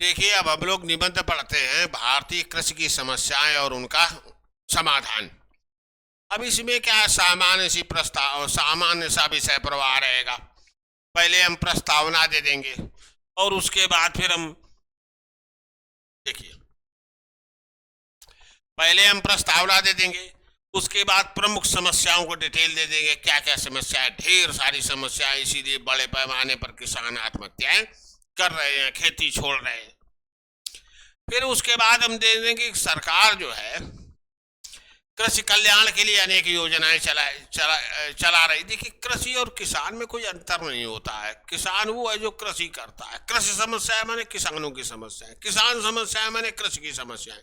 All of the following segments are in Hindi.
देखिए, अब हम लोग निबंध पढ़ते हैं भारतीय कृषि की समस्याएं और उनका समाधान। अब इसमें क्या है, सामान्य सा विषय प्रवाह रहेगा। पहले हम प्रस्तावना दे देंगे और उसके बाद फिर हम देखिए, पहले हम प्रस्तावना दे देंगे, उसके बाद प्रमुख समस्याओं को डिटेल दे देंगे, क्या क्या समस्याएं, ढेर सारी समस्याएं, इसीलिए बड़े पैमाने पर किसान आत्महत्याएं कर रहे हैं, खेती छोड़ रहे हैं। फिर उसके बाद हम दे देंगे कि सरकार जो है कृषि कल्याण के लिए अनेक योजनाएं चला रही। देखिए, कृषि और किसान में कोई अंतर नहीं होता है। किसान वो है जो कृषि करता है। कृषि समस्या माने किसानों की समस्या है, किसान समस्या माने कृषि की समस्या है।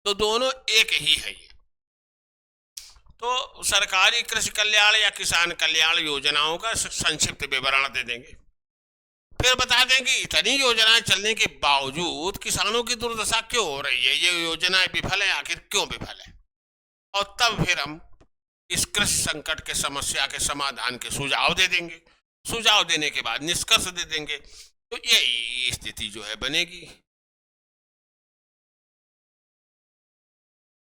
तो दोनों एक ही है ये। तो सरकारी कृषि कल्याण या किसान कल्याण योजनाओं का संक्षिप्त विवरण दे देंगे। फिर बता देंगे इतनी योजनाएं चलने के बावजूद किसानों की दुर्दशा क्यों हो रही है, ये योजनाएं विफल है, आखिर क्यों विफल है। और तब फिर हम इस कृषि संकट के समस्या के समाधान के सुझाव दे देंगे। सुझाव देने के बाद निष्कर्ष दे देंगे। तो यही स्थिति जो है बनेगी।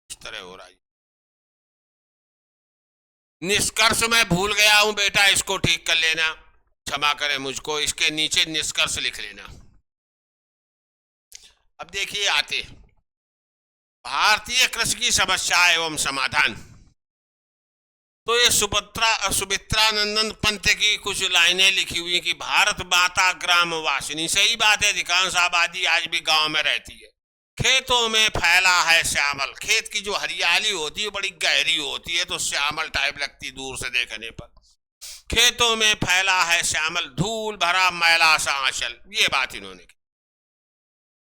इस तरह हो रहा है। निष्कर्ष मैं भूल गया हूं बेटा, इसको ठीक कर लेना, क्षमा करें मुझको, इसके नीचे निष्कर्ष लिख लेना। अब देखिए, आते भारतीय कृषि की समस्या एवं समाधान। तो ये सुमित्रानंदन पंत की कुछ लाइनें लिखी हुई कि भारत माता ग्राम वासिनी। सही बात है, अधिकांश आबादी आज भी गांव में रहती है। खेतों में फैला है श्यामल। खेत की जो हरियाली होती है बड़ी गहरी होती है, तो श्यामल टाइप लगती दूर से देखने पर। खेतों में फैला है श्यामल, धूल भरा मैला सा आंचल। ये बात इन्होंने की।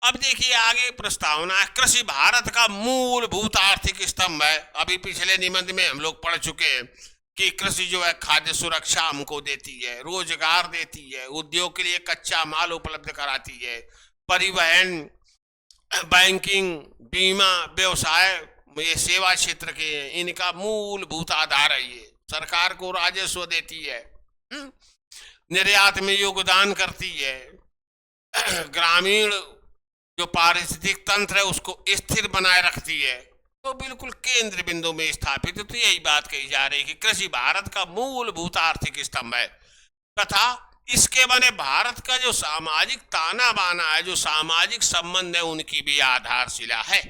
अब देखिए आगे प्रस्तावना, कृषि भारत का मूलभूत आर्थिक स्तंभ है। अभी पिछले निबंध में हम लोग पढ़ चुके हैं कि कृषि जो है खाद्य सुरक्षा हमको देती है, रोजगार देती है, उद्योग के लिए कच्चा माल उपलब्ध कराती है, परिवहन, बैंकिंग, बीमा, व्यवसाय, ये सेवा क्षेत्र के इनका मूलभूत आधार है। ये सरकार को राजस्व देती है, निर्यात में योगदान करती है, ग्रामीण जो पारिस्थितिक तंत्र है उसको स्थिर बनाए रखती है। तो बिल्कुल केंद्र बिंदु में स्थापित है। तो यही बात कही जा रही है कि कृषि भारत का मूलभूत आर्थिक स्तंभ है तथा इसके बने भारत का जो सामाजिक ताना बाना है, जो सामाजिक संबंध है, उनकी भी आधारशिला है।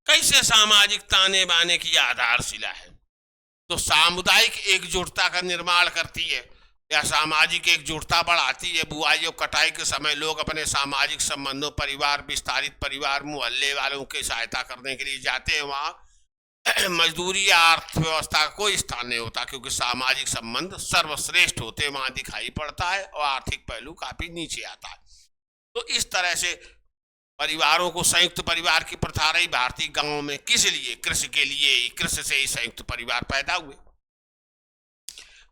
कैसे सामाजिक ताने बाने की आधारशिला है? तो सामुदायिक एकजुटता का निर्माण करती है या सामाजिक एकजुटता बढ़ाती है। बुआई और कटाई के समय लोग अपने सामाजिक संबंधों, परिवार, विस्तारित परिवार, मोहल्ले वालों की सहायता करने के लिए जाते हैं। वहां मजदूरी या अर्थव्यवस्था का कोई स्थान नहीं होता, क्योंकि सामाजिक संबंध सर्वश्रेष्ठ होते वहां दिखाई पड़ता है और आर्थिक पहलू काफी नीचे आता है। तो इस तरह से परिवारों को संयुक्त परिवार की प्रथा रही भारतीय गांवों में। किस लिए? कृषि के लिए ही। कृषि से ही संयुक्त परिवार पैदा हुए।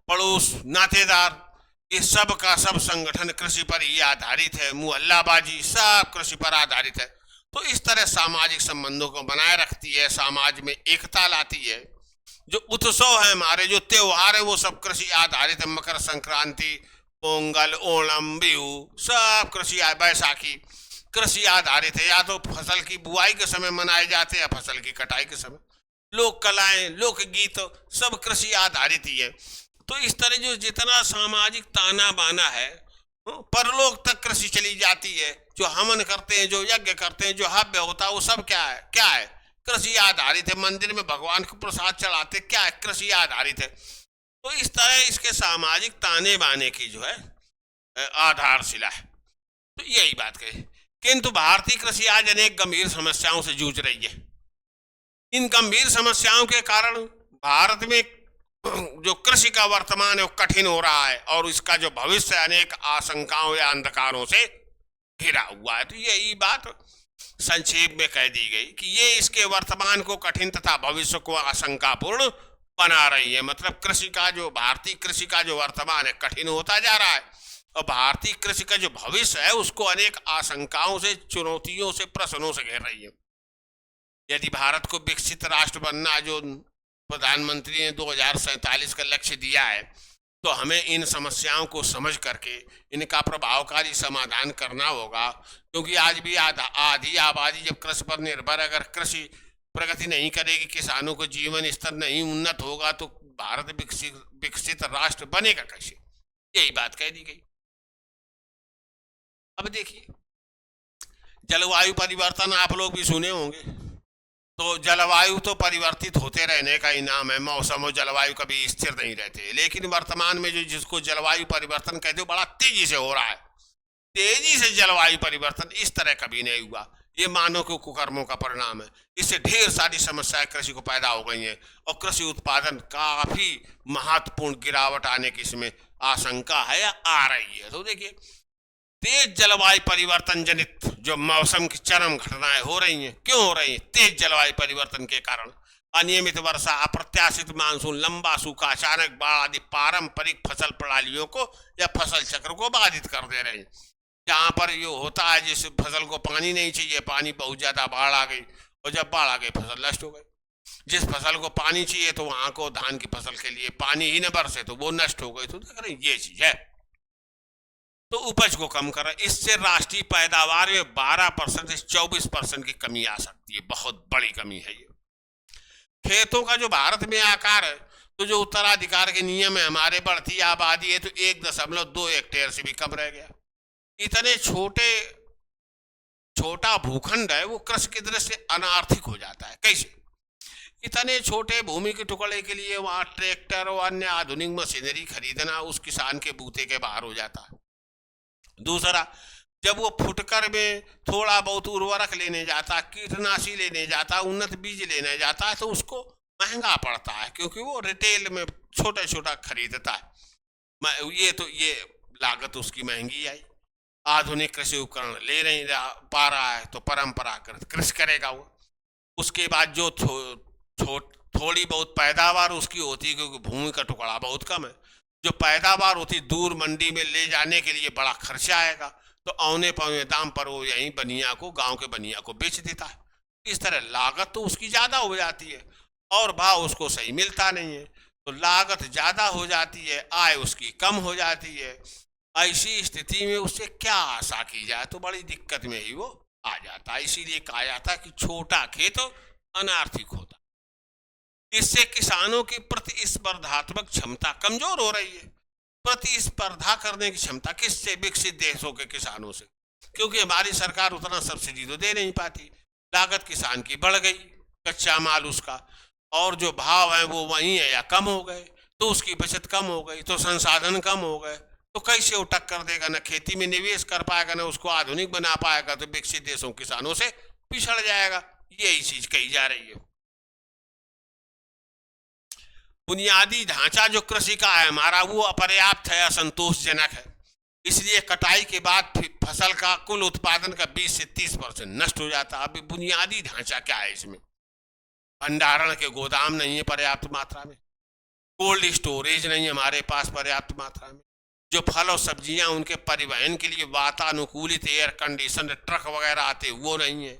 पड़ोस, नातेदार, ये सब का सब संगठन कृषि पर ही आधारित है। मोहल्लाबाजी सब कृषि पर आधारित है। तो इस तरह सामाजिक संबंधों को बनाए रखती है, समाज में एकता लाती है। जो उत्सव है हमारे, जो त्योहार है, वो सब कृषि आधारित है। मकर संक्रांति, पोंगल, ओणम, बिहू सब कृषि, बैसाखी कृषि आधारित है। या तो फसल की बुआई के समय मनाए जाते हैं या फसल की कटाई के समय। लोक कलाएं, लोकगीत सब कृषि आधारित ही है। तो इस तरह जो जितना सामाजिक ताना बाना है, परलोक तक कृषि चली जाती है। जो हवन करते हैं, जो यज्ञ करते हैं, जो हव्य होता है, वो सब क्या है? क्या है? कृषि आधारित है। मंदिर में भगवान को प्रसाद चढ़ाते, क्या है? कृषि आधारित है। तो इस तरह इसके सामाजिक ताने बाने की जो है आधारशिला है। तो यही बात कही। किंतु भारतीय कृषि आज अनेक गंभीर समस्याओं से जूझ रही है। इन गंभीर समस्याओं के कारण भारत में जो कृषि का वर्तमान है वो कठिन हो रहा है और इसका जो भविष्य अनेक आशंकाओं या अंधकारों से घिरा हुआ है। तो यही बात संक्षेप में कह दी गई कि ये इसके वर्तमान को कठिन तथा भविष्य को आशंकापूर्ण बना रही है। मतलब कृषि का जो, भारतीय कृषि का जो वर्तमान है कठिन होता जा रहा है और भारतीय कृषि का जो भविष्य है उसको अनेक आशंकाओं से, चुनौतियों से, प्रश्नों से घेर रही है। यदि भारत को विकसित राष्ट्र बनना, जो प्रधानमंत्री ने 2047 का लक्ष्य दिया है, तो हमें इन समस्याओं को समझ करके इनका प्रभावकारी समाधान करना होगा, क्योंकि आज भी आधी आबादी जब कृषि पर निर्भर, अगर कृषि प्रगति नहीं करेगी, किसानों को जीवन स्तर नहीं उन्नत होगा, तो भारत विकसित विकसित राष्ट्र बनेगा कैसे? यही बात कह दी गई। अब देखिए, जलवायु परिवर्तन आप लोग भी सुने होंगे। तो जलवायु तो परिवर्तित होते रहने का ही नाम है। मौसम और जलवायु कभी स्थिर नहीं रहते, लेकिन वर्तमान में जो जिसको जलवायु परिवर्तन कहते हो, बड़ा तेजी से हो रहा है। तेजी से जलवायु परिवर्तन इस तरह कभी नहीं हुआ। ये मानव के कुकर्मों का परिणाम है। इससे ढेर सारी समस्याएं कृषि को पैदा हो गई हैं और कृषि उत्पादन काफी महत्वपूर्ण गिरावट आने की इसमें आशंका है या आ रही है। तो देखिए, तेज जलवायु परिवर्तन जनित जो मौसम की चरम घटनाएं हो रही हैं, क्यों हो रही हैं? तेज जलवायु परिवर्तन के कारण अनियमित वर्षा, अप्रत्याशित मानसून, लंबा सूखा, अचानक बाढ़ आदि पारंपरिक फसल प्रणालियों को या फसल चक्र को बाधित कर दे रहे हैं। जहां पर ये होता है, जिस फसल को पानी नहीं चाहिए, पानी बहुत ज्यादा बाढ़ आ गई, और जब बाढ़ आ गई फसल नष्ट हो गई। जिस फसल को पानी चाहिए, तो वहां को धान की फसल के लिए पानी ही न बरसे, तो वो नष्ट हो गई। तो देख रहे हैं, ये चीज है। तो उपज को कम कर, इससे राष्ट्रीय पैदावार में 12% से 24% की कमी आ सकती है। बहुत बड़ी कमी है ये। खेतों का जो भारत में आकार है, तो जो उत्तराधिकार के नियम है, हमारे बढ़ती आबादी है, तो 1.2 हेक्टेयर से भी कम रह गया। इतने छोटा भूखंड है, वो कृषि की दृष्टि से अनार्थिक हो जाता है। कैसे? इतने छोटे भूमि के टुकड़े के लिए वहां ट्रैक्टर और अन्य आधुनिक मशीनरी खरीदना उस किसान के बूते के बाहर हो जाता है। दूसरा, जब वो फुटकर में थोड़ा बहुत उर्वरक लेने जाता, कीटनाशी लेने जाता, उन्नत बीज लेने जाता है, तो उसको महंगा पड़ता है, क्योंकि वो रिटेल में छोटा छोटा खरीदता है। ये लागत उसकी महंगी आई। आधुनिक कृषि उपकरण ले नहीं पा रहा है, तो परंपरागत कृषि करेगा वो। उसके बाद जो थोड़ी बहुत पैदावार उसकी होती है, क्योंकि भूमि का टुकड़ा बहुत कम है, जो पैदावार होती दूर मंडी में ले जाने के लिए बड़ा खर्चा आएगा, तो औने पौने दाम पर वो यहीं बनिया को, गांव के बनिया को बेच देता है। इस तरह लागत तो उसकी ज्यादा हो जाती है और भाव उसको सही मिलता नहीं है। तो लागत ज्यादा हो जाती है, आय उसकी कम हो जाती है। ऐसी स्थिति में उससे क्या आशा की जाए? तो बड़ी दिक्कत में ही वो आ जाता है। इसीलिए कहा जाता कि छोटा खेत अनार्थिक होता। इससे किसानों की प्रतिस्पर्धात्मक क्षमता कमजोर हो रही है। प्रतिस्पर्धा करने की क्षमता किससे? विकसित देशों के किसानों से, क्योंकि हमारी सरकार उतना सब्सिडी तो दे नहीं पाती। लागत किसान की बढ़ गई, कच्चा माल उसका, और जो भाव है वो वही है या कम हो गए, तो उसकी बचत कम हो गई, तो संसाधन कम हो गए, तो कैसे वो टक्कर देगा? ना खेती में निवेश कर पाएगा, ना उसको आधुनिक बना पाएगा, तो विकसित देशों किसानों से पिछड़ जाएगा। यही चीज कही जा रही है। बुनियादी ढांचा जो कृषि का है हमारा, वो अपर्याप्त है, असंतोषजनक है। इसलिए कटाई के बाद फसल का कुल उत्पादन का 20 से 30% नष्ट हो जाता है। अभी बुनियादी ढांचा क्या है इसमें? भंडारण के गोदाम नहीं है पर्याप्त मात्रा में, कोल्ड स्टोरेज नहीं है हमारे पास पर्याप्त मात्रा में, जो फल और सब्जियां उनके परिवहन के लिए वातानुकूलित एयर कंडीशन ट्रक वगैरह आते वो नहीं है,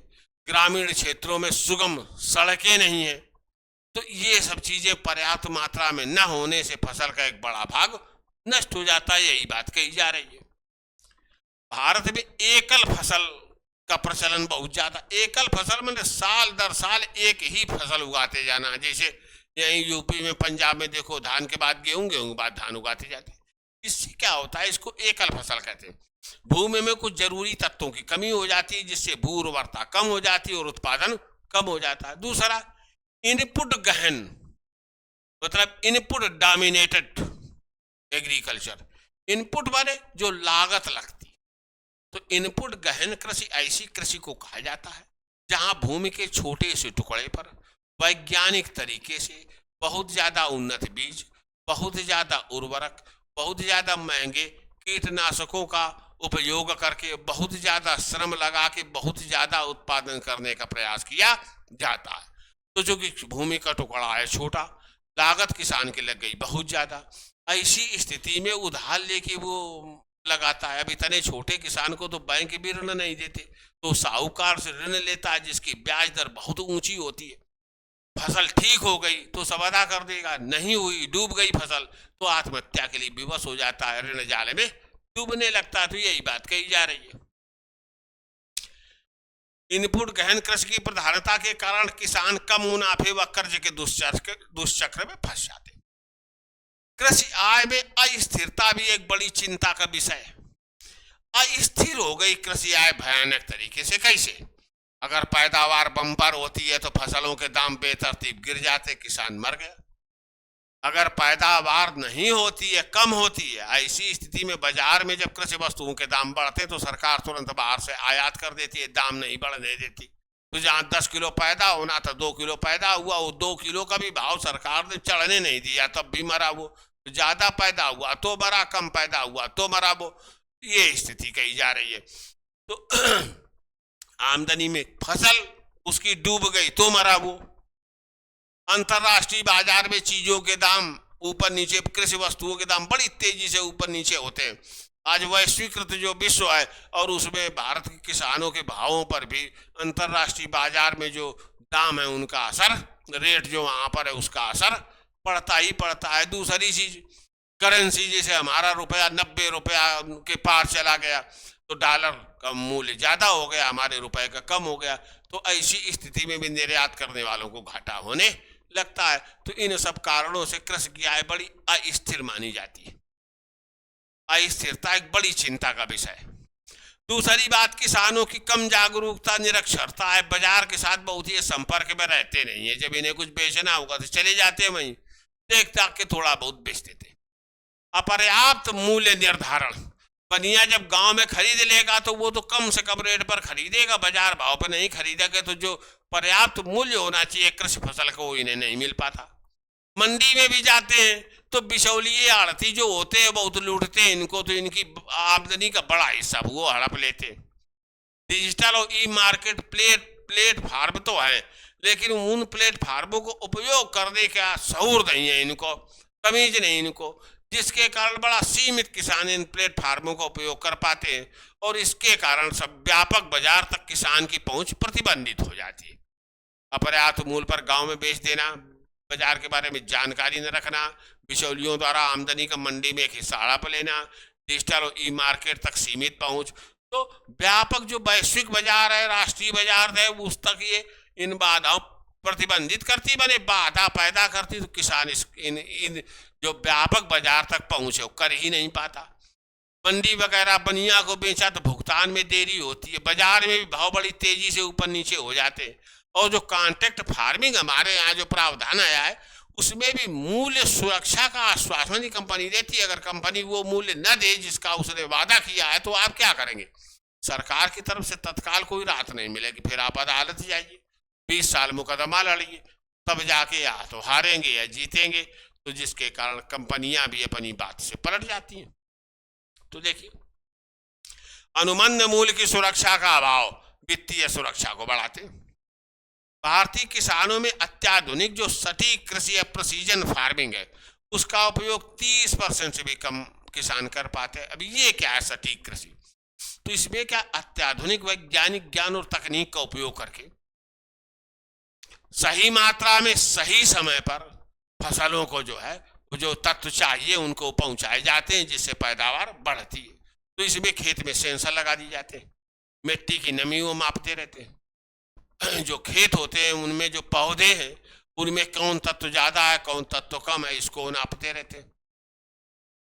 ग्रामीण क्षेत्रों में सुगम सड़कें नहीं है। तो ये सब चीजें पर्याप्त मात्रा में न होने से फसल का एक बड़ा भाग नष्ट हो जाता है। यही बात कही जा रही है। भारत में एकल फसल का प्रचलन बहुत ज्यादा। एकल फसल में साल दर साल एक ही फसल उगाते जाना। जैसे यहीं यूपी में, पंजाब में देखो, धान के बाद गेहूं, गेहूं के बाद धान उगाते जाते हैं। इससे क्या होता है? इसको एकल फसल कहते हैं। भूमि में कुछ जरूरी तत्वों की कमी हो जाती है, जिससे भू उर्वरता कम हो जाती है और उत्पादन कम हो जाता है। दूसरा, इनपुट गहन, मतलब इनपुट डोमिनेटेड एग्रीकल्चर। इनपुट माने जो लागत लगती, तो इनपुट गहन कृषि ऐसी कृषि को कहा जाता है जहां भूमि के छोटे से टुकड़े पर वैज्ञानिक तरीके से बहुत ज्यादा उन्नत बीज, बहुत ज्यादा उर्वरक, बहुत ज्यादा महंगे कीटनाशकों का उपयोग करके, बहुत ज्यादा श्रम लगा के बहुत ज्यादा उत्पादन करने का प्रयास किया जाता है। तो जो कि भूमि का टुकड़ा है छोटा, लागत किसान की लग गई बहुत ज्यादा। ऐसी स्थिति में उधार लेके वो लगाता है। अब इतने छोटे किसान को तो बैंक भी ऋण नहीं देते, तो साहूकार से ऋण लेता है, जिसकी ब्याज दर बहुत ऊंची होती है। फसल ठीक हो गई तो सब अदा कर देगा, नहीं हुई, डूब गई फसल, तो आत्महत्या के लिए विवश हो जाता है, ऋण जाल में डूबने लगता है। तो यही बात कही जा रही है। इनपुट गहन कृषि की प्रधानता के कारण किसान कम मुनाफे व कर्ज के दुष्चक्र में फंस जाते हैं। कृषि आय में अस्थिरता भी एक बड़ी चिंता का विषय है। अस्थिर हो गई कृषि आय भयानक तरीके से। कैसे? अगर पैदावार बम्पर होती है तो फसलों के दाम बेतरतीब गिर जाते, किसान मर गया। अगर पैदावार नहीं होती है, कम होती है, ऐसी स्थिति में बाजार में जब कृषि वस्तुओं के दाम बढ़ते तो सरकार तुरंत बाहर से आयात कर देती है, दाम नहीं बढ़ने देती। तो जहां 10 किलो पैदा होना था 2 किलो पैदा हुआ, वो 2 किलो का भी भाव सरकार ने चढ़ने नहीं दिया, तब भी मरा वो। ज्यादा पैदा हुआ तो मरा, कम पैदा हुआ तो मरा वो। ये स्थिति कही जा रही है। तो आमदनी में फसल उसकी डूब गई तो मरा वो। अंतरराष्ट्रीय बाजार में चीजों के दाम ऊपर नीचे, कृषि वस्तुओं के दाम बड़ी तेजी से ऊपर नीचे होते हैं। आज वैश्वीकृत जो विश्व है और उसमें भारत के किसानों के भावों पर भी अंतरराष्ट्रीय बाजार में जो दाम है उनका असर, रेट जो वहां पर है उसका असर पड़ता ही पड़ता है। दूसरी चीज करेंसी, जैसे हमारा रुपया 90 रुपया के पार चला गया तो डॉलर का मूल्य ज्यादा हो गया, हमारे रुपए का कम हो गया। तो ऐसी स्थिति में भी निर्यात करने वालों को घाटा होने लगता है। तो इन सब कारणों से कृषि की आय बड़ी अस्थिर मानी जाती है। अस्थिरता एक बड़ी चिंता का विषय है। दूसरी बात, किसानों की कम जागरूकता, निरक्षरता है। बाजार के साथ बहुत ही संपर्क में रहते नहीं है। जब इन्हें कुछ बेचना होगा तो चले जाते हैं, वहीं देख ताक के थोड़ा बहुत बेच देते। अपर्याप्त मूल्य निर्धारण, बनिया जब गांव में खरीद लेगा तो वो तो कम से कम रेट पर खरीदेगा, बाजार भाव पर नहीं खरीदेगा। तो जो पर्याप्त मूल्य होना चाहिए कृषि फसल को, इन्हें नहीं मिल पाता। मंडी में भी जाते हैं तो बिचौलिए आड़ती जो होते हैं बहुत लूटते हैं इनको, तो इनकी आमदनी का बड़ा हिस्सा वो हड़प लेते हैं। डिजिटल और ई मार्केट प्लेटफार्म तो है, लेकिन उन प्लेटफार्मों को उपयोग करने का शऊर नहीं है इनको, तमीज नहीं इनको, जिसके कारण बड़ा सीमित किसान इन प्लेटफार्मों का उपयोग कर पाते हैं और इसके कारण सब व्यापक बाजार तक किसान की पहुंच प्रतिबंधित हो जाती है। अपर्याप्त मूल्य पर गांव में बेच देना, बाजार के बारे में जानकारी न रखना, बिचौलियों द्वारा आमदनी का मंडी में एक हिस्सा हड़प लेना, डिजिटल और ई मार्केट तक सीमित पहुंच, तो व्यापक जो वैश्विक बाजार है, राष्ट्रीय बाजार है, उस तक ये इन बाधाओं प्रतिबंधित करती, बने बाधा पैदा करती। तो किसान इन जो व्यापक बाजार तक पहुंचे वो कर ही नहीं पाता। मंडी वगैरह बनिया को बेचा तो भुगतान में देरी होती है, बाजार में भी भाव बड़ी तेजी से ऊपर नीचे हो जाते हैं। और जो कॉन्ट्रैक्ट फार्मिंग हमारे यहाँ जो प्रावधान आया है उसमें भी मूल्य सुरक्षा का आश्वासन कंपनी देती है। अगर कंपनी वो मूल्य न दे जिसका उसने वादा किया है तो आप क्या करेंगे? सरकार की तरफ से तत्काल कोई राहत नहीं मिलेगी, फिर आप अदालत जाइए, 20 साल मुकदमा लड़िए, तब जाके या तो हारेंगे या जीतेंगे। तो जिसके कारण कंपनियां भी अपनी बात से पलट जाती हैं। तो देखिए, अनुमन्य मूल्य की सुरक्षा का अभाव वित्तीय सुरक्षा को बढ़ाते हैं। भारतीय किसानों में अत्याधुनिक जो सटीक कृषि या प्रिसीजन फार्मिंग है उसका उपयोग 30% से भी कम किसान कर पाते हैं। अभी ये क्या है सटीक कृषि? तो इसमें क्या अत्याधुनिक वैज्ञानिक ज्ञान और तकनीक का उपयोग करके सही मात्रा में सही समय पर फसलों को जो है जो तत्व चाहिए उनको पहुंचाए जाते हैं, जिससे पैदावार बढ़ती है। तो इसमें खेत में सेंसर लगा दिए जाते हैं, मिट्टी की नमी वो मापते रहते हैं। जो खेत होते हैं उनमें जो पौधे हैं उनमें कौन तत्व ज्यादा है कौन तत्व कम है, इसको नापते रहते हैं।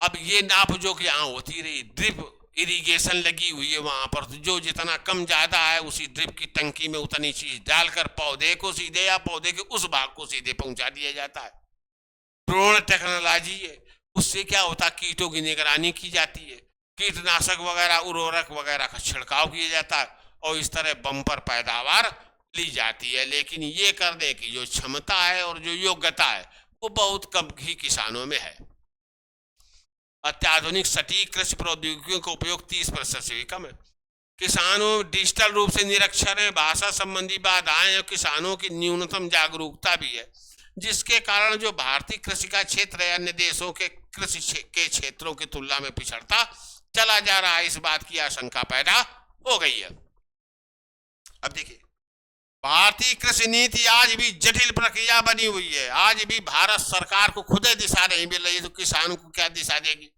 अब ये नाप जो कि यहाँ होती रही, ड्रिप इरिगेशन लगी हुई है वहां पर, जो जितना कम ज्यादा है उसी ड्रिप की टंकी में उतनी चीज डालकर पौधे को सीधे या पौधे के उस भाग को सीधे पहुंचा दिया जाता है। ड्रोन टेक्नोलॉजी है, उससे क्या होता है कीटों की निगरानी की जाती है, कीटनाशक वगैरह उर्वरक वगैरह का छिड़काव किया जाता है और इस तरह बम्पर पैदावार ली जाती है। लेकिन ये करने की जो क्षमता है और जो योग्यता है वो बहुत कम ही किसानों में है। अत्याधुनिक सटीक कृषि प्रौद्योगिकियों का उपयोग 30% से भी कम है। किसानों डिजिटल रूप से निरक्षर है, भाषा संबंधी बाधाएं और किसानों की न्यूनतम जागरूकता भी है, जिसके कारण जो भारतीय कृषि का क्षेत्र है अन्य देशों के कृषि के क्षेत्रों की तुलना में पिछड़ता चला जा रहा है। इस बात की आशंका पैदा हो गई है। अब देखिए, भारतीय कृषि नीति आज भी जटिल प्रक्रिया बनी हुई है। आज भी भारत सरकार को खुद दिशा नहीं मिल रही, तो किसान को क्या दिशा देगी?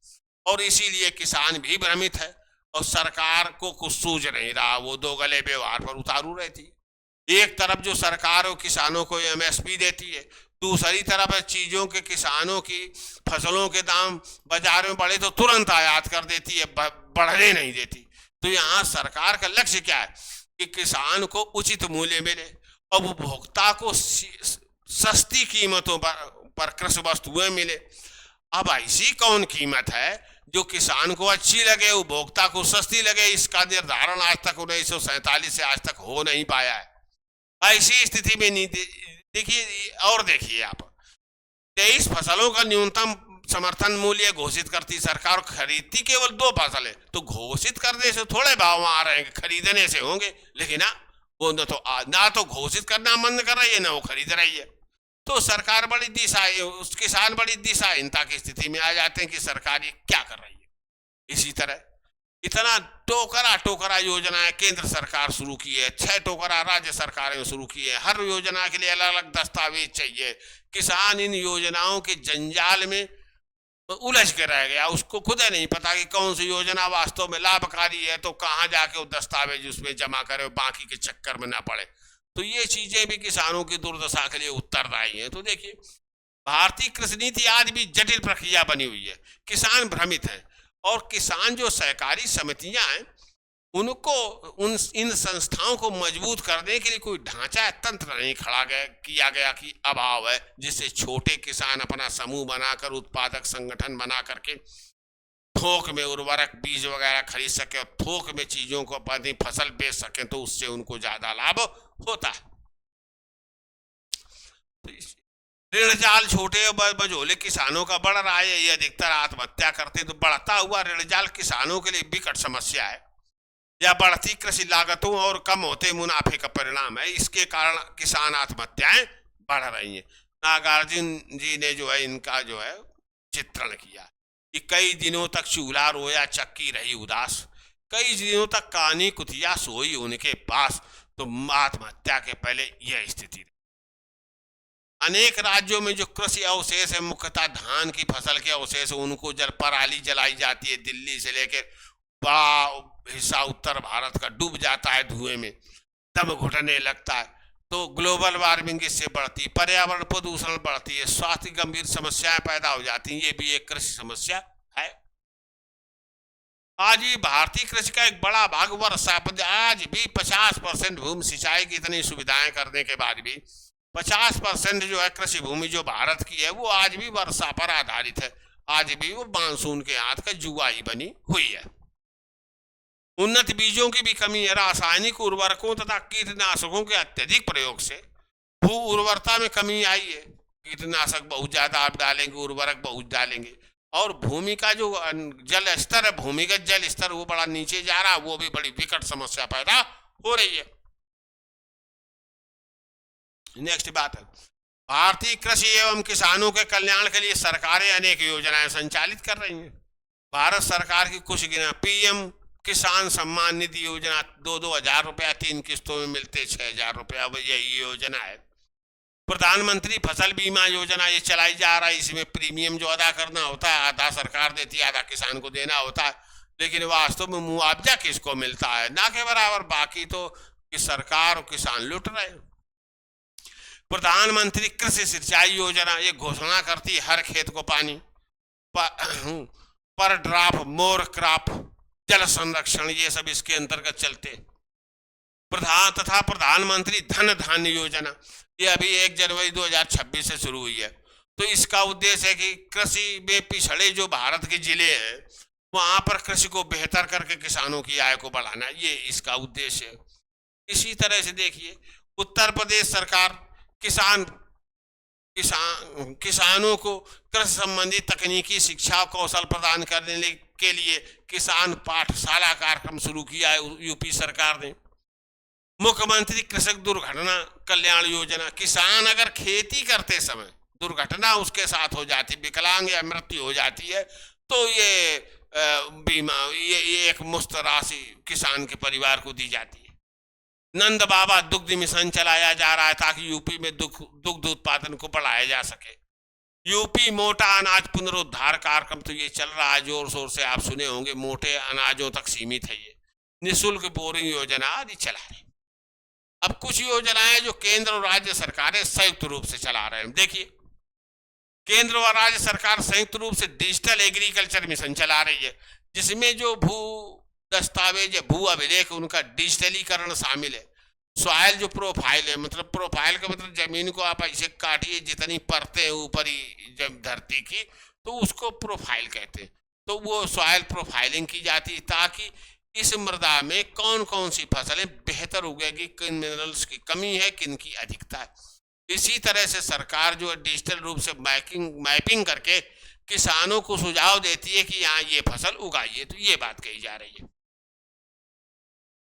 और इसीलिए किसान भी भ्रमित है और सरकार को कुछ सूझ नहीं रहा, वो दो गले व्यवहार पर उतारू रहती है। एक तरफ जो सरकार और किसानों को एमएसपी देती है, दूसरी तरफ चीजों के, किसानों की फसलों के दाम बाजार में बढ़े तो तुरंत आयात कर देती है, बढ़ने नहीं देती। तो यहाँ सरकार का लक्ष्य क्या है कि किसान को उचित मूल्य मिले और उपभोक्ता को सस्ती कीमतों पर कृषि वस्तुएं मिले। अब ऐसी कौन कीमत है जो किसान को अच्छी लगे, उपभोक्ता को सस्ती लगे? इसका निर्धारण आज तक 1947 से आज तक हो नहीं पाया है। ऐसी स्थिति में देखिए, और देखिए आप 23 फसलों का न्यूनतम समर्थन मूल्य घोषित करती सरकार, खरीदती केवल 2 फसल है, तो घोषित करने से थोड़े भाव आ रहे हैं, खरीदने से होंगे। लेकिन ना, वो ना तो घोषित करना बंद कर रही है, ना वो खरीद रही है। तो सरकार बड़ी किसान बड़ी दिशाहीनता की स्थिति में आ जाते हैं कि सरकार ये क्या कर रही है। इसी तरह इतना टोकरा योजनाएं केंद्र सरकार शुरू की है, 6 टोकरा राज्य सरकारें शुरू की है। हर योजना के लिए अलग अलग दस्तावेज चाहिए। किसान इन योजनाओं के जंजाल में उलझ के रह गया, उसको खुद नहीं पता कि कौन सी योजना वास्तव में लाभकारी है, तो कहाँ जाके वो दस्तावेज उसमें जमा करे, बाकी के चक्कर में ना पड़े। तो ये चीजें भी किसानों की दुर्दशा के लिए उत्तरदायी हैं। तो देखिए, भारतीय कृषि नीति आज भी जटिल प्रक्रिया बनी हुई है, किसान भ्रमित है, और किसान जो सहकारी समितियां हैं उनको इन संस्थाओं को मजबूत करने के लिए कोई ढांचा तंत्र नहीं खड़ा किया गया कि अभाव है, जिससे छोटे किसान अपना समूह बनाकर, उत्पादक संगठन बना करके थोक में उर्वरक, बीज वगैरह खरीद सके और थोक में चीजों को अपनी फसल बेच सके, तो उससे उनको ज्यादा लाभ होता है। ऋण जाल छोटे और मझोले किसानों का बढ़ रहा है, ये अधिकतर आत्महत्या करते। तो बढ़ता हुआ ऋण जाल किसानों के लिए विकट समस्या है, या बढ़ती कृषि लागतों और कम होते मुनाफे का परिणाम है। इसके कारण किसान आत्महत्याएं बढ़ रही हैं। नागार्जुन जी ने जो है इनका जो है चित्रण किया कि कई दिनों तक चूल्हा रोया, चक्की रही उदास, कई दिनों तक कानी कुतिया सोई उनके पास। तो आत्महत्या के पहले यह स्थिति। अनेक राज्यों में जो कृषि अवशेष है, मुख्यतः धान की फसल के अवशेष, उनको पराली जलाई जाती है। दिल्ली से लेकर बड़ा हिस्सा उत्तर भारत का डूब जाता है धुएं में, दम घुटने लगता है। तो ग्लोबल वार्मिंग इससे बढ़ती, पर्यावरण प्रदूषण बढ़ती है, स्वास्थ्य गंभीर समस्याएं पैदा हो जाती हैं। ये भी एक कृषि समस्या है। आज भी भारतीय कृषि का एक बड़ा भाग वर्षा, आज भी 50% भूमि सिंचाई की इतनी सुविधाएं करने के बाद भी 50% जो है कृषि भूमि जो भारत की है, वो आज भी वर्षा पर आधारित है। आज भी वो मानसून के हाथ का जुआ ही बनी हुई है। उन्नत बीजों की भी कमी है। रासायनिक उर्वरकों तथा कीटनाशकों के अत्यधिक प्रयोग से भू उर्वरता में कमी आई है। कीटनाशक बहुत ज्यादा आप डालेंगे, उर्वरक बहुत डालेंगे, और भूमि का जो जल स्तर है, भूमिगत जल स्तर, वो बड़ा नीचे जा रहा है। वो भी बड़ी विकट समस्या पैदा हो रही है। नेक्स्ट बात है, भारतीय कृषि एवं किसानों के कल्याण के लिए सरकारें अनेक योजनाएं संचालित कर रही हैं। भारत सरकार की कुछ गिना पीएम किसान सम्मान निधि योजना, 2-2 हजार रुपया 3 किस्तों में मिलते 6,000 रुपया, यही योजना है। प्रधानमंत्री फसल बीमा योजना ये चलाई जा रहा है। इसमें प्रीमियम जो अदा करना होता है, आधा सरकार देती है, आधा किसान को देना होता है। लेकिन वास्तव में मुआवजा किसको मिलता है? ना के बराबर। बाकी तो कि सरकार और किसान लुट रहे हैं। प्रधानमंत्री कृषि सिंचाई योजना ये घोषणा करती है हर खेत को पानी, पर ड्रॉप मोर क्रॉप, जल संरक्षण, ये सब इसके अंतर्गत चलते। प्रधानमंत्री धन धान्य योजना ये अभी 1 जनवरी 2026 से शुरू हुई है। तो इसका उद्देश्य है कि कृषि में पिछड़े जो भारत के जिले हैं, वहां पर कृषि को बेहतर करके किसानों की आय को बढ़ाना, ये इसका उद्देश्य है। इसी तरह से देखिए, उत्तर प्रदेश सरकार किसानों को कृषि संबंधी तकनीकी शिक्षा कौशल प्रदान करने के लिए किसान पाठशाला कार्यक्रम शुरू किया है यूपी सरकार ने। मुख्यमंत्री कृषक दुर्घटना कल्याण योजना, किसान अगर खेती करते समय दुर्घटना उसके साथ हो जाती, विकलांग या मृत्यु हो जाती है, तो ये बीमा, ये एक मुफ्त राशि किसान के परिवार को दी जाती है। नंद बाबा दुग्ध मिशन चलाया जा रहा है ताकि यूपी में दुग्ध उत्पादन को बढ़ाया जा सके। यूपी मोटा अनाज पुनरुद्धार कार्यक्रम तो ये चल रहा है जोर शोर से, आप सुने होंगे, मोटे अनाजों तक सीमित है ये। निःशुल्क बोरिंग योजना आदि चला रहे। अब कुछ योजनाएं जो केंद्र और राज्य सरकारें संयुक्त रूप से चला रहे हैं। देखिए, केंद्र और राज्य सरकार संयुक्त रूप से डिजिटल एग्रीकल्चर मिशन चला रही है, जिसमें जो भू दस्तावेज, भू अभिलेख, उनका डिजिटलीकरण शामिल है। सॉइल जो प्रोफाइल है, मतलब प्रोफाइल का मतलब जमीन को आप ऐसे काटिए जितनी परतें हैं ऊपरी जब धरती की, तो उसको प्रोफाइल कहते हैं। तो वो सॉइल प्रोफाइलिंग की जाती है ताकि इस मृदा में कौन कौन सी फसलें बेहतर उगेगी, किन मिनरल्स की कमी है, किन की अधिकता है। इसी तरह से सरकार जो है डिजिटल रूप से मैपिंग करके किसानों को सुझाव देती है कि यहाँ ये फसल उगाइए। तो ये बात कही जा रही है।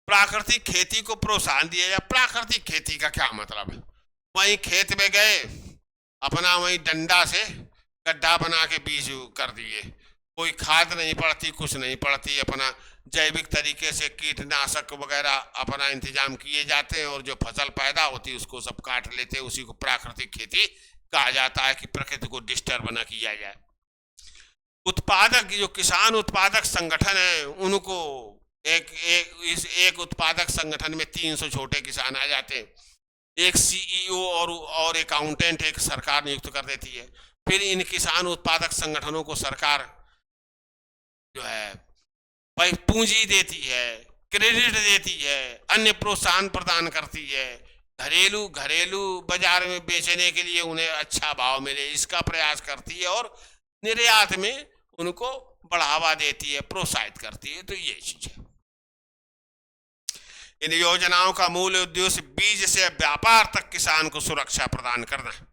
प्राकृतिक खेती को प्रोत्साहन दिया जाए। प्राकृतिक खेती का क्या मतलब है? वहीं खेत में गए, अपना वहीं डंडा से गड्ढा बना के बीज कर दिए, कोई खाद नहीं पड़ती, कुछ नहीं पड़ती, अपना जैविक तरीके से कीटनाशक वगैरह अपना इंतजाम किए जाते हैं और जो फसल पैदा होती है उसको सब काट लेते हैं। उसी को प्राकृतिक खेती कहा जाता है कि प्रकृति को डिस्टर्ब न किया जाए। उत्पादक, जो किसान उत्पादक संगठन है, उनको एक उत्पादक संगठन में 300 छोटे किसान आ जाते हैं। एक सीईओ और अकाउंटेंट एक सरकार नियुक्त कर देती है। फिर इन किसान उत्पादक संगठनों को सरकार जो है पूंजी देती है, क्रेडिट देती है, अन्य प्रोत्साहन प्रदान करती है। घरेलू बाजार में बेचने के लिए उन्हें अच्छा भाव मिले, इसका प्रयास करती है और निर्यात में उनको बढ़ावा देती है, प्रोत्साहित करती है। तो ये चीज है। इन योजनाओं का मूल उद्देश्य बीज से व्यापार तक किसान को सुरक्षा प्रदान करना है।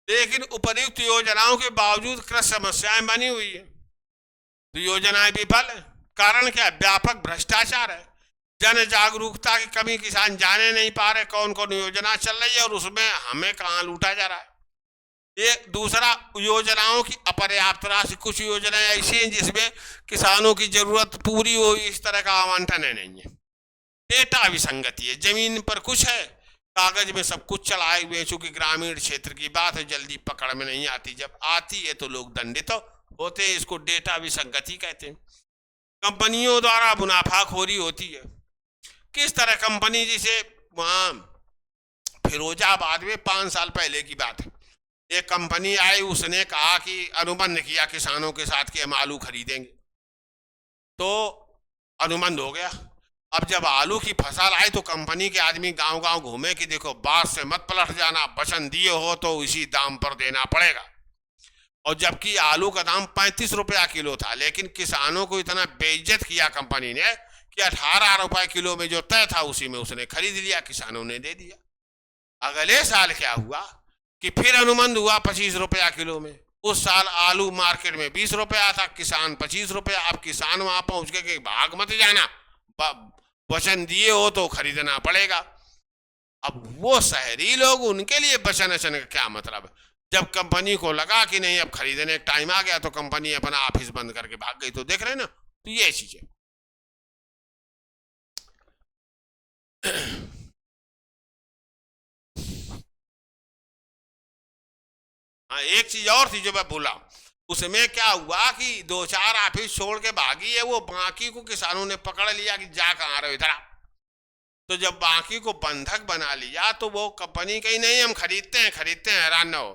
लेकिन उपर्युक्त योजनाओं के बावजूद कृषि समस्याएं बनी हुई है, तो योजनाएं विफल है। कारण क्या है? व्यापक भ्रष्टाचार है, जन जागरूकता की कमी, किसान जाने नहीं पा रहे कौन कौन योजना चल रही है और उसमें हमें कहां लूटा जा रहा है। ये दूसरा, योजनाओं की अपर्याप्त राशि। कुछ योजनाएं ऐसी हैं जिसमें किसानों की जरूरत पूरी हो, इस तरह का आवंटन नहीं है। डेटा विसंगति है, जमीन पर कुछ है, कागज में सब कुछ चलाए हुए। चूंकि ग्रामीण क्षेत्र की बात है, जल्दी पकड़ में नहीं आती, जब आती है तो लोग दंडित होते हैं। इसको डेटा विसंगति कहते हैं। कंपनियों द्वारा मुनाफाखोरी होती है। किस तरह? कंपनी, जैसे वहां फिरोजाबाद में 5 साल पहले की बात है, एक कंपनी आई, उसने कहा कि अनुबंध किया किसानों के साथ कि हम आलू खरीदेंगे, तो अनुबंध हो गया। अब जब आलू की फसल आई तो कंपनी के आदमी गांव गांव घूमे कि देखो, बात से मत पलट जाना, वचन दिए हो तो इसी दाम पर देना पड़ेगा। और जबकि आलू का दाम 35 रुपया किलो था, लेकिन किसानों को इतना बेइज्जत किया कंपनी ने कि 18 रुपए किलो में जो तय था उसी में उसने खरीद लिया, किसानों ने दे दिया। अगले साल क्या हुआ कि फिर अनुबंध हुआ 25 रुपया किलो में। उस साल आलू मार्केट में 20 रुपया था, किसान 25 रुपया। अब किसान वहां पहुंच के कि भाग मत जाना, वचन दिए हो तो खरीदना पड़ेगा। अब वो शहरी लोग, उनके लिए वचन का क्या मतलब? जब कंपनी को लगा कि नहीं अब खरीदने का टाइम आ गया तो कंपनी अपना ऑफिस बंद करके भाग गई। तो देख रहे हैं ना, तो ये चीज है। हाँ, एक चीज और थी जो मैं भूला। उसमें क्या हुआ कि 2-4 ऑफिस छोड़ के भागी है, वो बाकी को किसानों ने पकड़ लिया कि जा कहां रहे हो इधर। तो जब बाकी को बंधक बना लिया तो वो कंपनी कही नहीं हम खरीदते हैं, हैरान न हो।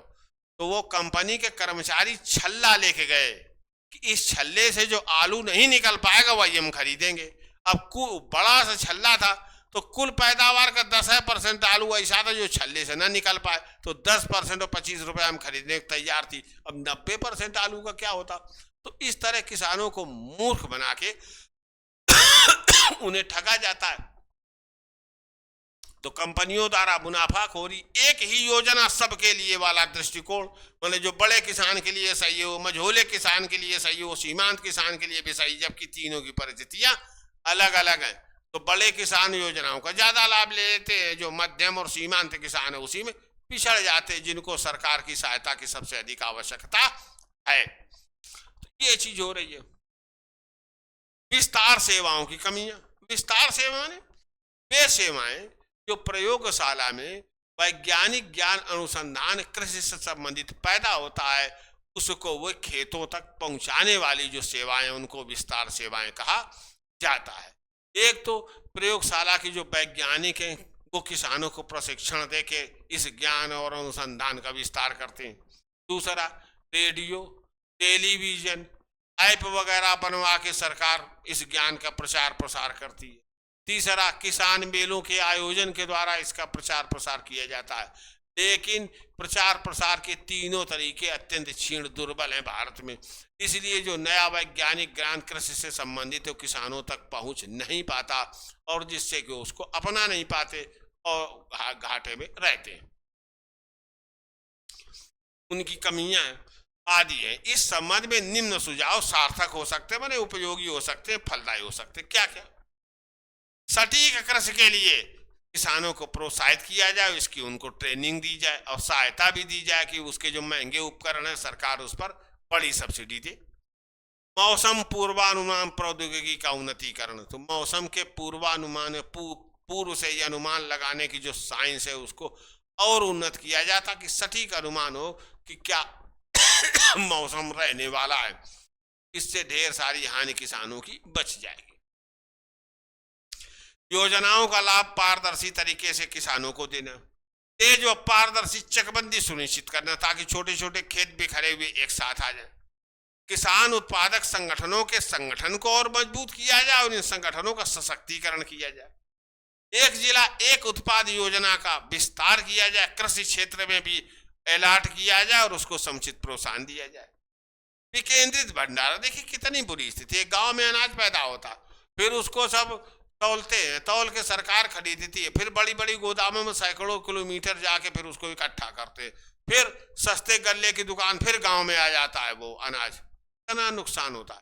तो वो कंपनी के कर्मचारी छल्ला लेके गए कि इस छल्ले से जो आलू नहीं निकल पाएगा वही हम खरीदेंगे। अब बड़ा सा छल्ला था, तो कुल पैदावार का 10% आलू ऐसा था जो छल्ले से ना निकल पाए, तो 10% और 25 रुपए हम खरीदने को तैयार थी। अब 90% आलू का क्या होता? तो इस तरह किसानों को मूर्ख बना के उन्हें ठगा जाता है। तो कंपनियों द्वारा मुनाफाखोरी, एक ही योजना सबके लिए वाला दृष्टिकोण, मतलब जो बड़े किसान के लिए सही हो, मझोले किसान के लिए सही हो, सीमांत किसान के लिए भी सही, जबकि तीनों की परिस्थितियां अलग अलग हैं। तो बड़े किसान योजनाओं का ज्यादा लाभ ले लेते हैं, जो मध्यम और सीमांत किसान है उसी में पिछड़ जाते हैं, जिनको सरकार की सहायता की सबसे अधिक आवश्यकता है। तो ये चीज हो रही है। विस्तार सेवाओं की कमियां। विस्तार सेवाएं वे सेवाएं जो प्रयोगशाला में वैज्ञानिक ज्ञान अनुसंधान कृषि से संबंधित पैदा होता है, उसको वो खेतों तक पहुंचाने वाली जो सेवाएं, उनको विस्तार सेवाएं कहा जाता है। एक तो प्रयोगशाला की जो वैज्ञानिक हैं वो किसानों को प्रशिक्षण देके इस ज्ञान और अनुसंधान का विस्तार करते हैं। दूसरा, रेडियो, टेलीविजन, ऐप वगैरह बनवा के सरकार इस ज्ञान का प्रचार प्रसार करती है। तीसरा, किसान मेलों के आयोजन के द्वारा इसका प्रचार प्रसार किया जाता है। लेकिन प्रचार प्रसार के तीनों तरीके अत्यंत क्षीण दुर्बल हैं भारत में, इसलिए जो नया वैज्ञानिक ज्ञान कृषि से संबंधित है किसानों तक पहुंच नहीं पाता, और जिससे कि उसको अपना नहीं पाते और घाटे में रहते हैं। उनकी कमियां आदि हैं। इस संबंध में निम्न सुझाव सार्थक हो सकते हैं, माने उपयोगी हो सकते हैं, फलदायी हो सकते हैं। क्या क्या? सटीक कृषि के लिए किसानों को प्रोत्साहित किया जाए, इसकी उनको ट्रेनिंग दी जाए और सहायता भी दी जाए कि उसके जो महंगे उपकरण है सरकार उस पर बड़ी सब्सिडी दे। मौसम पूर्वानुमान प्रौद्योगिकी का उन्नतीकरण। तो मौसम के पूर्वानुमान पूर्व से ये अनुमान लगाने की जो साइंस है उसको और उन्नत किया जाए, ताकि सटीक अनुमान हो कि क्या मौसम रहने वाला है। इससे ढेर सारी हानि किसानों की बच जाएगी। योजनाओं का लाभ पारदर्शी तरीके से किसानों को देना। तेज व पारदर्शी चकबंदी सुनिश्चित करना, ताकि छोटे छोटे खेत बिखरे हुए एक साथ आ जाए। किसान उत्पादक संगठनों के संगठन को और मजबूत किया जाए और इन संगठनों का सशक्तिकरण किया जाए। एक जिला एक उत्पाद योजना का विस्तार किया जाए, कृषि क्षेत्र में भी अलर्ट किया जाए और उसको समुचित प्रोत्साहन दिया जाए। विकेंद्रित भंडारण। देखिए कितनी बुरी स्थिति है, गांव में अनाज पैदा होता, फिर उसको सब तौलते हैं, तौल के सरकार खरीदती है, फिर बड़ी बड़ी गोदामों में सैकड़ों किलोमीटर जाके फिर उसको इकट्ठा करते हैं, फिर सस्ते गल्ले की दुकान फिर गांव में आ जाता है वो अनाज, कितना नुकसान होता है।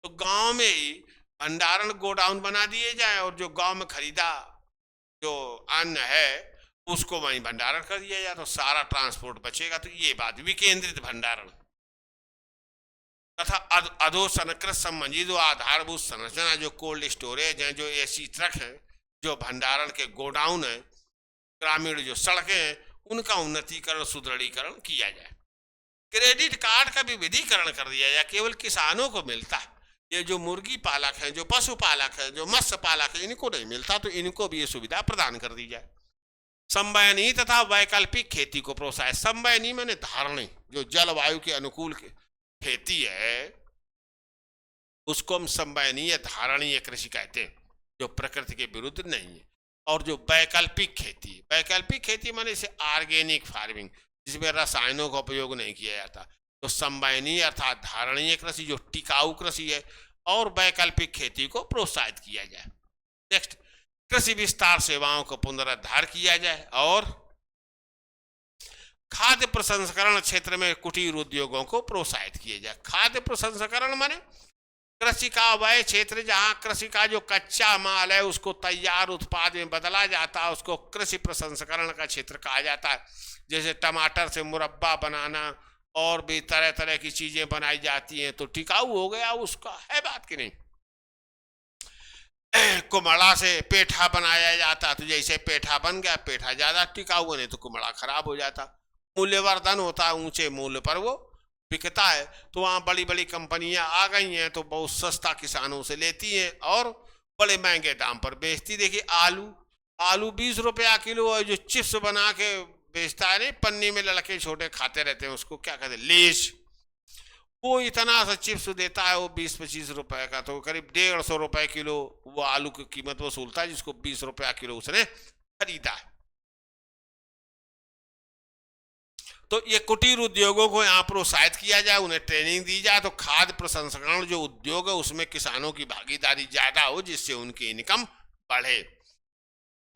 तो गांव में ही भंडारण गोडाउन बना दिए जाए और जो गांव में खरीदा जो अन्न है उसको वहीं भंडारण कर दिया जाए, तो सारा ट्रांसपोर्ट बचेगा। तो ये बात विकेंद्रित भंडारण तथा अधोसंरचना संबंधी जो आधारभूत संरचना, जो कोल्ड स्टोरेज है, जो एसी ट्रक है, जो भंडारण के गोडाउन है, ग्रामीण जो सड़कें हैं, उनका उन्नतीकरण सुदृढ़ीकरण किया जाए। क्रेडिट कार्ड का भी विधिकरण कर दिया जाए, केवल किसानों को मिलता है। ये जो मुर्गी पालक है, जो पशुपालक है, जो मत्स्य पालक है, इनको नहीं मिलता, तो इनको भी ये सुविधा प्रदान कर दी जाए। संवहनी तथा वैकल्पिक खेती को प्रोत्साहित। संवहनी माने धारणी, जो जलवायु के अनुकूल खेती है उसको हम संवहनीय धारणीय कृषि कहते हैं, जो प्रकृति के विरुद्ध नहीं है। और जो वैकल्पिक खेती, वैकल्पिक खेती माने इसे ऑर्गेनिक फार्मिंग, जिसमें रसायनों का उपयोग नहीं किया जाता। तो संवहनीय अर्थात धारणीय कृषि जो टिकाऊ कृषि है, और वैकल्पिक खेती को प्रोत्साहित किया जाए। नेक्स्ट, कृषि विस्तार सेवाओं को पुनरुद्धार किया जाए और खाद्य प्रसंस्करण क्षेत्र में कुटीर उद्योगों को प्रोत्साहित किया जाए। खाद्य प्रसंस्करण माने कृषि का वह क्षेत्र जहां कृषि का जो कच्चा माल है उसको तैयार उत्पाद में बदला जाता है, उसको कृषि प्रसंस्करण का क्षेत्र कहा जाता है। जैसे टमाटर से मुरब्बा बनाना और भी तरह तरह की चीजें बनाई जाती हैं, तो टिकाऊ हो गया उसका, है बात कि नहीं। कुमड़ा से पेठा बनाया जाता, तो जैसे पेठा बन गया, पेठा ज्यादा टिकाऊ बने तो कुमड़ा खराब हो जाता। मूल्यवर्धन होता है, ऊंचे मूल्य पर वो बिकता है, तो वहां बड़ी बड़ी कंपनियां आ गई हैं, तो बहुत सस्ता किसानों से लेती हैं और बड़े महंगे दाम पर बेचती। देखिए आलू 20 रुपया किलो है, जो चिप्स बना के बेचता है, नहीं पन्नी में लड़के छोटे खाते रहते हैं, उसको क्या कहते हैं, लेज, वो इतना सा चिप्स देता है, वो 20-25 रुपए का, तो करीब 150 रुपए किलो वो आलू की कीमत वसूलता है, जिसको 20 रुपया किलो उसने खरीदा है। तो ये कुटीर उद्योगों को यहाँ प्रोत्साहित किया जाए, उन्हें ट्रेनिंग दी जाए, तो खाद्य प्रसंस्करण जो उद्योग है उसमें किसानों की भागीदारी ज्यादा हो, जिससे उनकी इनकम बढ़े।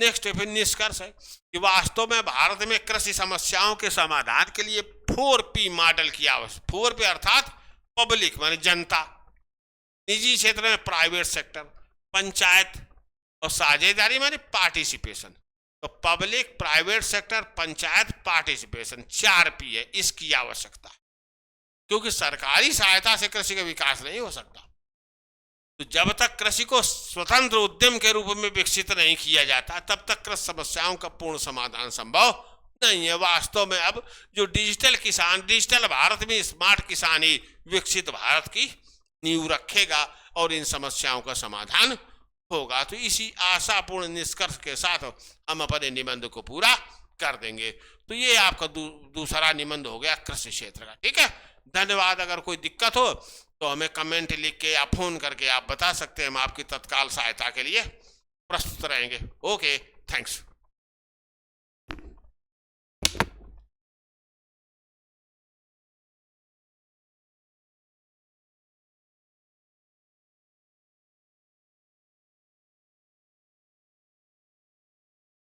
नेक्स्ट फिर निष्कर्ष है कि वास्तव में भारत में कृषि समस्याओं के समाधान के लिए 4P मॉडल की आवश्यकता। 4P अर्थात पब्लिक माने जनता, निजी क्षेत्र में प्राइवेट सेक्टर, पंचायत, और साझेदारी माने पार्टिसिपेशन। तो public, private sector, panchayat, participation, 4P है, इसकी आवश्यकता है, क्योंकि सरकारी सहायता से कृषि का विकास नहीं हो सकता। तो जब तक कृषि को स्वतंत्र उद्यम के रूप में विकसित नहीं किया जाता, तब तक कृषि समस्याओं का पूर्ण समाधान संभव नहीं है। वास्तव में अब जो डिजिटल किसान, डिजिटल भारत में स्मार्ट किसान ही विकसित भारत की नींव रखेगा और इन समस्याओं का समाधान होगा। तो इसी आशापूर्ण निष्कर्ष के साथ हम अपने निबंध को पूरा कर देंगे। तो ये आपका दूसरा निबंध हो गया कृषि क्षेत्र का। ठीक है, धन्यवाद। अगर कोई दिक्कत हो तो हमें कमेंट लिख के या फोन करके आप बता सकते हैं, हम आपकी तत्काल सहायता के लिए प्रस्तुत रहेंगे। Okay, thanks.